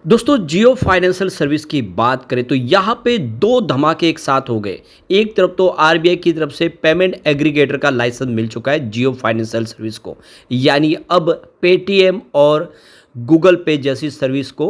दोस्तों जियो financial service की बात करें तो यहाँ पे दो धमाके एक साथ हो गए। एक तरफ तो आरबीआई की तरफ से पेमेंट एग्रीगेटर का लाइसेंस मिल चुका है जियो फाइनेंशियल सर्विस को, यानी अब पेटीएम और गूगल पे जैसी सर्विस को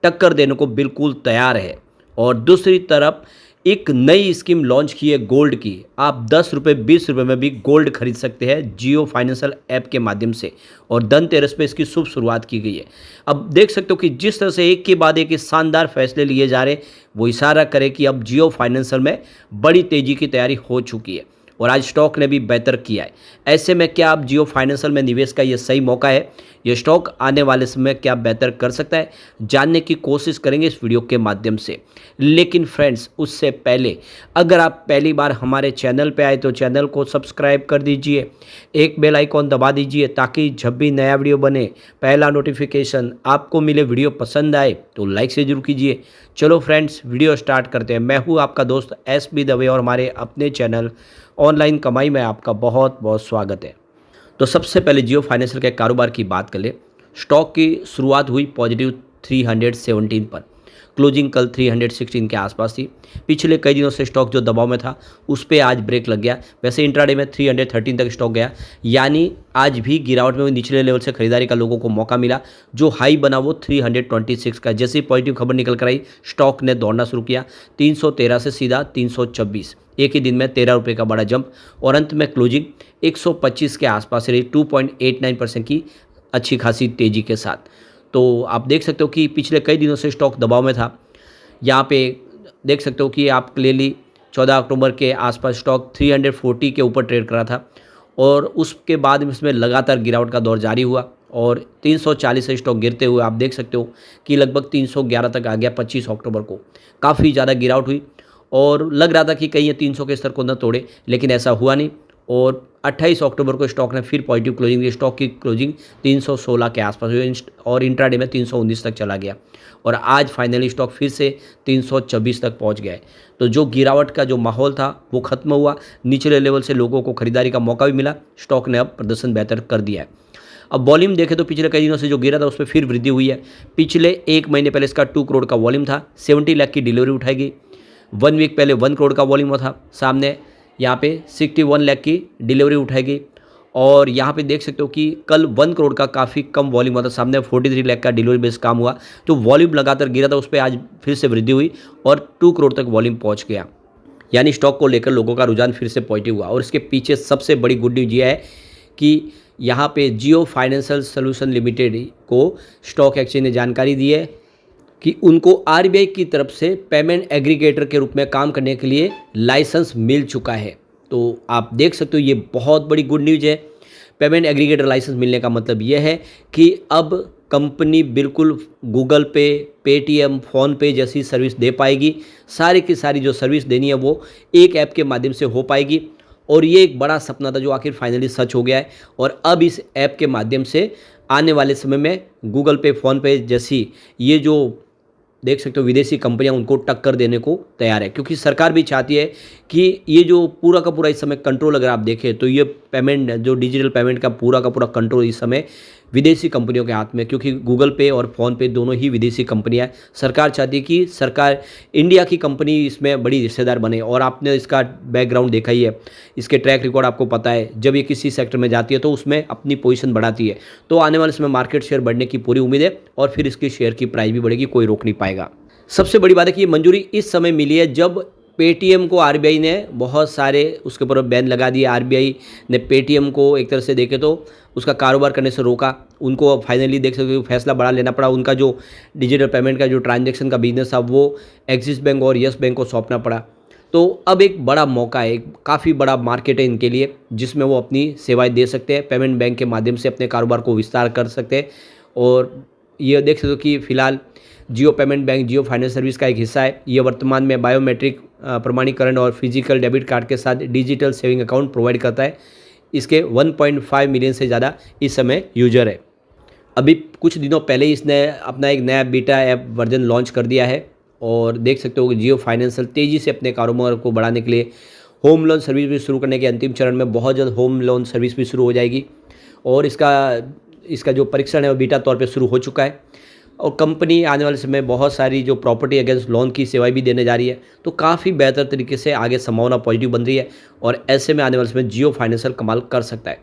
टक्कर देने को बिल्कुल तैयार है। और दूसरी तरफ एक नई स्कीम लॉन्च की है गोल्ड की। आप 10 रुपये 20 रुपये में भी गोल्ड खरीद सकते हैं जियो फाइनेंशियल ऐप के माध्यम से, और धनतेरस पे इसकी शुभ शुरुआत की गई है। अब देख सकते हो कि जिस तरह से एक के बाद एक शानदार फैसले लिए जा रहे हैं, वो इशारा करे कि अब जियो फाइनेंशियल में बड़ी तेजी की तैयारी हो चुकी है और आज स्टॉक ने भी बेहतर किया है। ऐसे में क्या आप जियो फाइनेंशियल में निवेश का ये सही मौका है? ये स्टॉक आने वाले समय में क्या बेहतर कर सकता है, जानने की कोशिश करेंगे इस वीडियो के माध्यम से। लेकिन फ्रेंड्स, उससे पहले अगर आप पहली बार हमारे चैनल पे आए तो चैनल को सब्सक्राइब कर दीजिए, एक बेल आइकॉन दबा दीजिए ताकि जब भी नया वीडियो बने पहला नोटिफिकेशन आपको मिले। वीडियो पसंद आए तो लाइक से जरूर कीजिए। चलो फ्रेंड्स, वीडियो स्टार्ट करते हैं। मैं हूँ आपका दोस्त SB दवे और हमारे अपने चैनल ऑनलाइन कमाई में आपका बहुत बहुत स्वागत है। तो सबसे पहले जियो फाइनेंशियल के कारोबार की बात कर ले। स्टॉक की शुरुआत हुई पॉजिटिव 317 पर, क्लोजिंग कल 316 के आसपास थी। पिछले कई दिनों से स्टॉक जो दबाव में था उस पर आज ब्रेक लग गया। वैसे इंट्राडे में 313 तक स्टॉक गया, यानी आज भी गिरावट में निचले लेवल से खरीदारी का लोगों को मौका मिला। जो हाई बना वो 326 का। जैसे पॉजिटिव खबर निकल कर आई, स्टॉक ने दौड़ना शुरू किया। 313 से सीधा 326, एक ही दिन में 13 रुपये का बड़ा जंप, और अंत में क्लोजिंग 125 के आसपास रही, 2.89% की अच्छी खासी तेजी के साथ। तो आप देख सकते हो कि पिछले कई दिनों से स्टॉक दबाव में था। यहाँ पे देख सकते हो कि आप क्लियरली 14 अक्टूबर के आसपास स्टॉक 340 के ऊपर ट्रेड करा था, और उसके बाद इसमें लगातार गिरावट का दौर जारी हुआ और 340 से स्टॉक गिरते हुए आप देख सकते हो कि लगभग 311 तक आ गया 25 अक्टूबर को। काफ़ी ज़्यादा गिरावट हुई और लग रहा था कि कहीं ये 300 के स्तर को न तोड़े, लेकिन ऐसा हुआ नहीं। और 28 अक्टूबर को स्टॉक ने फिर पॉजिटिव क्लोजिंग दी। स्टॉक की क्लोजिंग 316 के आसपास हुई और इंट्राडे में 319 तक चला गया, और आज फाइनली स्टॉक फिर से 326 तक पहुंच गया है। तो जो गिरावट का जो माहौल था वो खत्म हुआ, निचले लेवल से लोगों को खरीदारी का मौका भी मिला। स्टॉक ने अब प्रदर्शन बेहतर कर दिया है। अब वॉल्यूम देखें तो पिछले कई दिनों से जो गिरा था उस पर फिर वृद्धि हुई है। पिछले एक महीने पहले इसका 2 करोड़ का वॉल्यूम था, 70 लाख की डिलीवरी उठाएगी। 1 वीक पहले 1 करोड़ का वॉल्यूम था सामने, यहाँ पे 61 लाख की डिलीवरी उठाएगी। और यहाँ पे देख सकते हो कि कल 1 करोड़ का काफ़ी कम वॉल्यूम हुआ था, सामने 43 लाख का डिलीवरी बेस काम हुआ। तो वॉल्यूम लगातार गिरा था, उस पर आज फिर से वृद्धि हुई और 2 करोड़ तक वॉल्यूम पहुँच गया, यानी स्टॉक को लेकर लोगों का रुझान फिर से पॉजिटिव हुआ। और इसके पीछे सबसे बड़ी गुड न्यूज ये है कि यहाँ पे जियो फाइनेंशियल सोल्यूशन लिमिटेड को स्टॉक एक्सचेंज ने जानकारी दी है कि उनको आरबीआई की तरफ से पेमेंट एग्रीगेटर के रूप में काम करने के लिए लाइसेंस मिल चुका है। तो आप देख सकते हो ये बहुत बड़ी गुड न्यूज़ है। पेमेंट एग्रीगेटर लाइसेंस मिलने का मतलब ये है कि अब कंपनी बिल्कुल गूगल पे, पेटीएम, फ़ोनपे जैसी सर्विस दे पाएगी। सारी की सारी जो सर्विस देनी है वो एक ऐप के माध्यम से हो पाएगी, और ये एक बड़ा सपना था जो आखिर फाइनली सच हो गया है। और अब इस ऐप के माध्यम से आने वाले समय में गूगल पे, फ़ोनपे जैसी ये जो देख सकते हो विदेशी कंपनियां उनको टक्कर देने को तैयार है, क्योंकि सरकार भी चाहती है कि ये जो पूरा का पूरा इस समय कंट्रोल अगर आप देखें तो ये पेमेंट जो डिजिटल पेमेंट का पूरा कंट्रोल इस समय विदेशी कंपनियों के हाथ में, क्योंकि गूगल पे और फ़ोन पे दोनों ही विदेशी कंपनियां हैं। सरकार चाहती है कि सरकार इंडिया की कंपनी इसमें बड़ी हिस्सेदार बने, और आपने इसका बैकग्राउंड देखा ही है, इसके ट्रैक रिकॉर्ड आपको पता है। जब ये किसी सेक्टर में जाती है तो उसमें अपनी पोजीशन बढ़ाती है। तो आने वाले समय मार्केट शेयर बढ़ने की पूरी उम्मीद है, और फिर इसकी शेयर की प्राइस भी बढ़ेगी, कोई रोक नहीं पाएगा। सबसे बड़ी बात है कि ये मंजूरी इस समय मिली है जब पेटीएम को आरबीआई ने बहुत सारे उसके ऊपर बैन लगा दिए। आरबीआई ने पेटीएम को एक तरह से देखे तो उसका कारोबार करने से रोका। उनको फाइनली देख सकते हो फैसला बड़ा लेना पड़ा। उनका जो डिजिटल पेमेंट का जो ट्रांजैक्शन का बिजनेस था वो एक्सिस बैंक और यस बैंक को सौंपना पड़ा। तो अब एक बड़ा मौका है, एक काफ़ी बड़ा मार्केट है इनके लिए, जिसमें वो अपनी सेवाएं दे सकते हैं, पेमेंट बैंक के माध्यम से अपने कारोबार को विस्तार कर सकते हैं। और ये देख सकते हो कि फिलहाल जियो पेमेंट बैंक जियो फाइनेंस सर्विस का एक हिस्सा है। ये वर्तमान में बायोमेट्रिक प्रमाणीकरण और फिजिकल डेबिट कार्ड के साथ डिजिटल सेविंग अकाउंट प्रोवाइड करता है। इसके 1.5 मिलियन से ज़्यादा इस समय यूजर है। अभी कुछ दिनों पहले ही इसने अपना एक नया बीटा ऐप वर्जन लॉन्च कर दिया है, और देख सकते हो कि जियो फाइनेंशियल तेज़ी से अपने कारोबार को बढ़ाने के लिए होम लोन सर्विस भी शुरू करने के अंतिम चरण में, बहुत जल्द होम लोन सर्विस भी शुरू हो जाएगी। और इसका जो परीक्षण है वो बीटा तौर पे शुरू हो चुका है। और कंपनी आने वाले समय में बहुत सारी जो प्रॉपर्टी अगेंस्ट लोन की सेवाएं भी देने जा रही है, तो काफ़ी बेहतर तरीके से आगे संभावना पॉजिटिव बन रही है और ऐसे में आने वाले समय जियो फाइनेंशियल कमाल कर सकता है।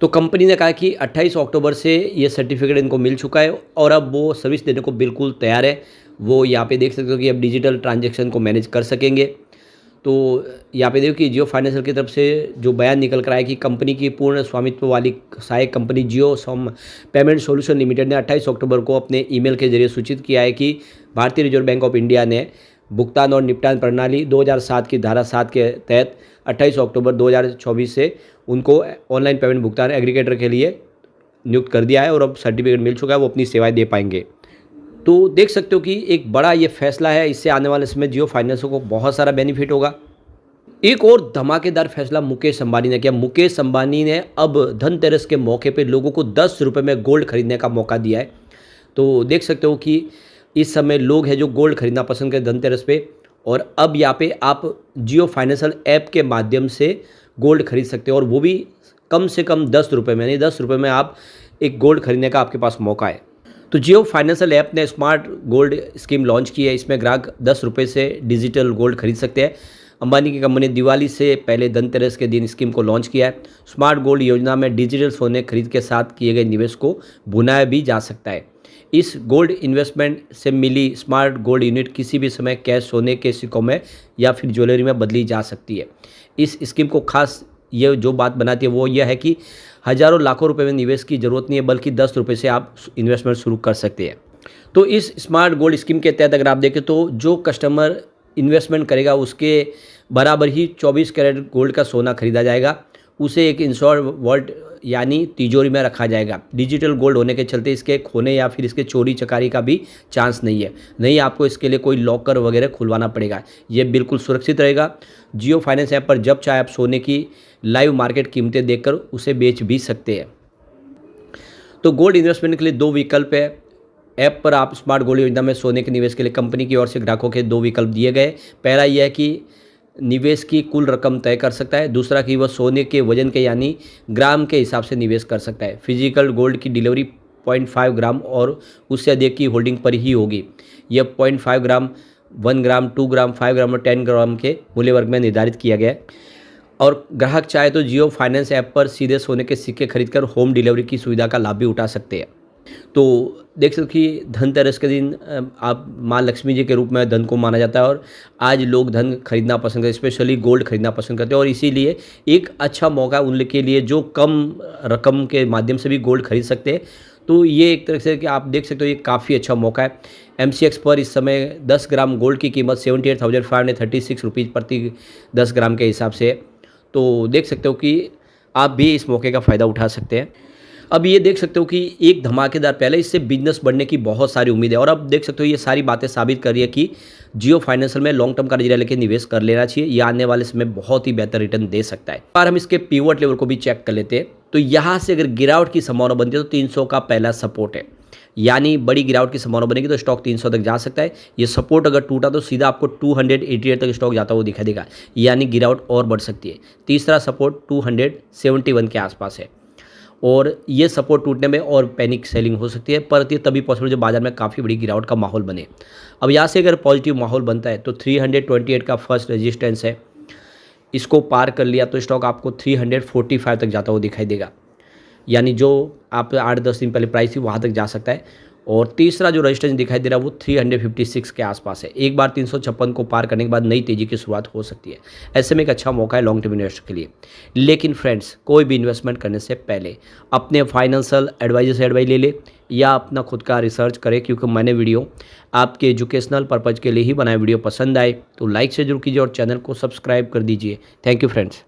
तो कंपनी ने कहा कि 28 अक्टूबर से ये सर्टिफिकेट इनको मिल चुका है और अब वो सर्विस देने को बिल्कुल तैयार है। वो यहाँ पे देख सकते हो कि अब डिजिटल ट्रांजैक्शन को मैनेज कर सकेंगे। तो यहाँ पे देखो कि जियो फाइनेंशियल की तरफ से जो बयान निकल कर आया कि कंपनी की पूर्ण स्वामित्व वाली सहायक कंपनी जियो सम पेमेंट सॉल्यूशन लिमिटेड ने 28 अक्टूबर को अपने ईमेल के जरिए सूचित किया है कि भारतीय रिजर्व बैंक ऑफ इंडिया ने भुगतान और निपटान प्रणाली 2007 की धारा 7 के तहत 28 अक्टूबर 2024 से उनको ऑनलाइन पेमेंट भुगतान एग्रीगेटर के लिए नियुक्त कर दिया है और अब सर्टिफिकेट मिल चुका है, वो अपनी सेवाएं दे पाएंगे। तो देख सकते हो कि एक बड़ा ये फैसला है, इससे आने वाले समय जियो फाइनेंस को बहुत सारा बेनिफिट होगा। एक और धमाकेदार फैसला मुकेश अंबानी ने किया। मुकेश अंबानी ने अब धनतेरस के मौके पे लोगों को 10 रुपये में गोल्ड खरीदने का मौका दिया है। तो देख सकते हो कि इस समय लोग हैं जो गोल्ड खरीदना पसंद करें धनतेरस पे, और अब यहाँ पे आप जियो फाइनेंशियल ऐप के माध्यम से गोल्ड खरीद सकते हो और वो भी कम से कम 10 रुपये में, यानी 10 रुपये में आप एक गोल्ड खरीदने का आपके पास मौका है। तो जियो फाइनेंशियल ऐप ने स्मार्ट गोल्ड स्कीम लॉन्च की है। इसमें ग्राहक 10 रुपये से डिजिटल गोल्ड खरीद सकते हैं। अंबानी की कंपनी ने दिवाली से पहले धनतेरस के दिन स्कीम को लॉन्च किया है। स्मार्ट गोल्ड योजना में डिजिटल सोने खरीद के साथ किए गए निवेश को भुनाया भी जा सकता है। इस गोल्ड इन्वेस्टमेंट से मिली स्मार्ट गोल्ड यूनिट किसी भी समय कैश, सोने के सिक्कों में या फिर ज्वेलरी में बदली जा सकती है। इस स्कीम को खास ये जो बात बनाती है वो यह है कि हज़ारों लाखों रुपए में निवेश की ज़रूरत नहीं है, बल्कि 10 रुपये से आप इन्वेस्टमेंट शुरू कर सकते हैं। तो इस स्मार्ट गोल्ड स्कीम के तहत अगर आप देखें तो जो कस्टमर इन्वेस्टमेंट करेगा उसके बराबर ही 24 कैरेट गोल्ड का सोना खरीदा जाएगा। उसे एक इंश्योर वॉल्ट यानी तिजोरी में रखा जाएगा। डिजिटल गोल्ड होने के चलते इसके खोने या फिर इसके चोरी चकारी का भी चांस नहीं है। नहीं आपको इसके लिए कोई लॉकर वगैरह खुलवाना पड़ेगा। ये बिल्कुल सुरक्षित रहेगा। जियो फाइनेंस ऐप पर जब चाहे आप सोने की लाइव मार्केट कीमतें देखकर उसे बेच भी सकते हैं। तो गोल्ड इन्वेस्टमेंट के लिए 2 विकल्प है। ऐप पर आप स्मार्ट गोल्ड योजना में सोने के निवेश के लिए कंपनी की ओर से ग्राहकों के 2 विकल्प दिए गए। पहला यह है कि निवेश की कुल रकम तय कर सकता है। दूसरा कि वह सोने के वजन के यानी ग्राम के हिसाब से निवेश कर सकता है। फिजिकल गोल्ड की डिलीवरी 0.5 ग्राम और उससे अधिक की होल्डिंग पर ही होगी। यह 0.5 ग्राम, 1 ग्राम, 2 ग्राम, 5 ग्राम और 10 ग्राम के मूल्य वर्ग में निर्धारित किया गया है। और ग्राहक चाहे तो जियो फाइनेंस ऐप पर सीधे सोने के सिक्के खरीदकर होम डिलीवरी की सुविधा का लाभ भी उठा सकते हैं। तो देख सकते कि धनतेरस के दिन आप माँ लक्ष्मी जी के रूप में धन को माना जाता है और आज लोग धन खरीदना पसंद करते हैं, स्पेशली गोल्ड खरीदना पसंद करते हैं। और इसीलिए एक अच्छा मौका उनके लिए जो कम रकम के माध्यम से भी गोल्ड खरीद सकते हैं। तो ये एक तरह से कि आप देख सकते हो ये काफ़ी अच्छा मौका है। MCX पर इस समय 10 ग्राम गोल्ड की कीमत 78,536 रुपीज़ प्रति 10 ग्राम के हिसाब से है। तो देख सकते हो कि आप भी इस मौके का फ़ायदा उठा सकते हैं। अब ये देख सकते हो कि एक धमाकेदार पहले इससे बिजनेस बढ़ने की बहुत सारी उम्मीद है और अब देख सकते हो ये सारी बातें साबित कर रही है कि जियो फाइनेंशियल में लॉन्ग टर्म का नजरिया लेके निवेश कर लेना चाहिए। ये आने वाले समय बहुत ही बेहतर रिटर्न दे सकता है। और हम इसके पिवट लेवल को भी चेक कर लेते हैं। तो यहाँ से अगर गिरावट की संभावना बनती है तो 300 का पहला सपोर्ट है, यानी बड़ी गिरावट की संभावना बनेगी तो स्टॉक 300 तक जा सकता है। ये सपोर्ट अगर टूटा तो सीधा आपको 288 तक स्टॉक जाता हुआ दिखाई देगा, यानी गिरावट और बढ़ सकती है। तीसरा सपोर्ट 271 के आसपास है और ये सपोर्ट टूटने में और पैनिक सेलिंग हो सकती है, पर ये तभी पॉसिबल जब बाजार में काफ़ी बड़ी गिरावट का माहौल बने। अब यहाँ से अगर पॉजिटिव माहौल बनता है तो 328 का फर्स्ट रेजिस्टेंस है, इसको पार कर लिया तो स्टॉक आपको 345 तक जाता हुआ दिखाई देगा, यानी जो आप 8-10 दिन पहले प्राइस थी वहाँ तक जा सकता है। और तीसरा जो रजिस्टेंस दिखाई दे रहा है वो 356 के आसपास है। एक बार 356 को पार करने के बाद नई तेज़ी की शुरुआत हो सकती है। ऐसे में एक अच्छा मौका है लॉन्ग टर्म इन्वेस्टर के लिए। लेकिन फ्रेंड्स, कोई भी इन्वेस्टमेंट करने से पहले अपने फाइनेंशियल एडवाइजर से एडवाइस ले ले या अपना खुद का रिसर्च करें, क्योंकि मैंने वीडियो आपके एजुकेशनल पर्पज़ के लिए ही बनाया। वीडियो पसंद आए तो लाइक से जरूर कीजिए और चैनल को सब्सक्राइब कर दीजिए। Thank you friends.